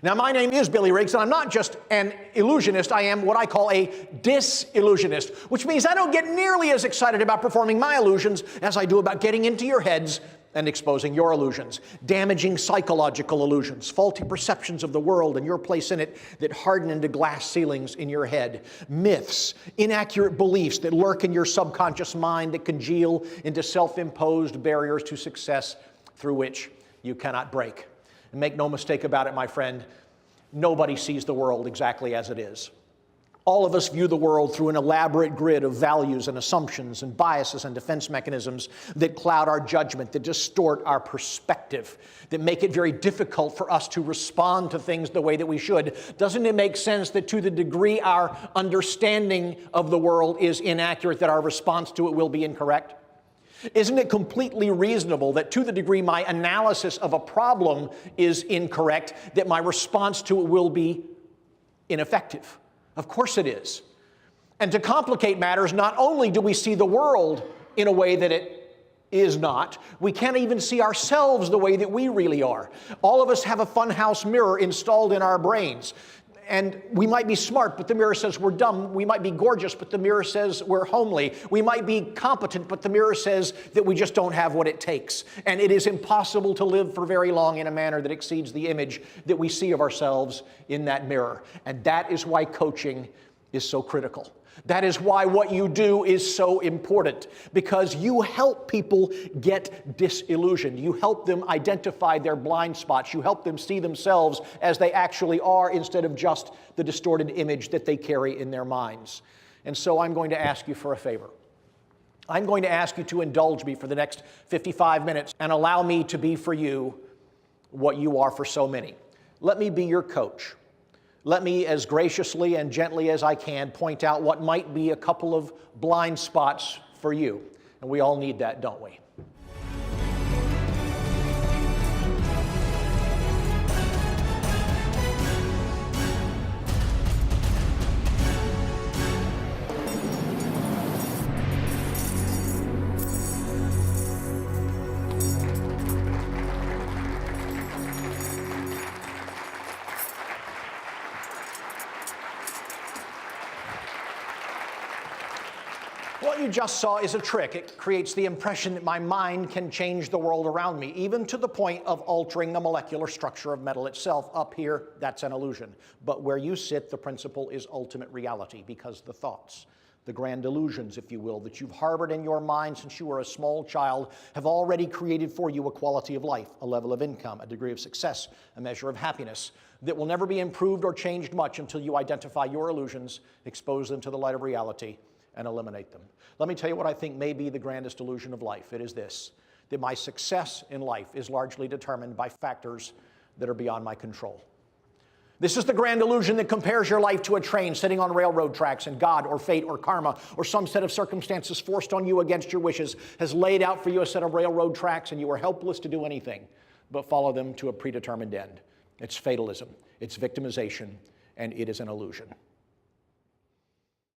Now, my name is Billy Riggs, and I'm not just an illusionist, I am what I call a dis-illusionist, which means I don't get nearly as excited about performing my illusions as I do about getting into your heads and exposing your illusions. Damaging psychological illusions, faulty perceptions of the world and your place in it that harden into glass ceilings in your head. Myths, inaccurate beliefs that lurk in your subconscious mind that congeal into self-imposed barriers to success through which you cannot break. And make no mistake about it, my friend, nobody sees the world exactly as it is. All of us view the world through an elaborate grid of values and assumptions and biases and defense mechanisms that cloud our judgment, that distort our perspective, that make it very difficult for us to respond to things the way that we should. Doesn't it make sense that to the degree our understanding of the world is inaccurate, that our response to it will be incorrect? Isn't it completely reasonable that to the degree my analysis of a problem is incorrect, that my response to it will be ineffective? Of course it is. And to complicate matters, not only do we see the world in a way that it is not, we can't even see ourselves the way that we really are. All of us have a funhouse mirror installed in our brains. And we might be smart, but the mirror says we're dumb. We might be gorgeous, but the mirror says we're homely. We might be competent, but the mirror says that we just don't have what it takes. And it is impossible to live for very long in a manner that exceeds the image that we see of ourselves in that mirror. And that is why coaching is so critical. That is why what you do is so important, because you help people get disillusioned. You help them identify their blind spots. You help them see themselves as they actually are instead of just the distorted image that they carry in their minds. And so I'm going to ask you for a favor. I'm going to ask you to indulge me for the next 55 minutes and allow me to be for you what you are for so many. Let me be your coach. Let me, as graciously and gently as I can, point out what might be a couple of blind spots for you. And we all need that, don't we? What you just saw is a trick. It creates the impression that my mind can change the world around me, even to the point of altering the molecular structure of metal itself. Up here, that's an illusion. But where you sit, the principle is ultimate reality, because the thoughts, the grand illusions, if you will, that you've harbored in your mind since you were a small child have already created for you a quality of life, a level of income, a degree of success, a measure of happiness that will never be improved or changed much until you identify your illusions, expose them to the light of reality, and eliminate them. Let me tell you what I think may be the grandest illusion of life. It is this, that my success in life is largely determined by factors that are beyond my control. This is the grand illusion that compares your life to a train sitting on railroad tracks, and God or fate or karma or some set of circumstances forced on you against your wishes has laid out for you a set of railroad tracks, and you are helpless to do anything but follow them to a predetermined end. It's fatalism, it's victimization, and it is an illusion.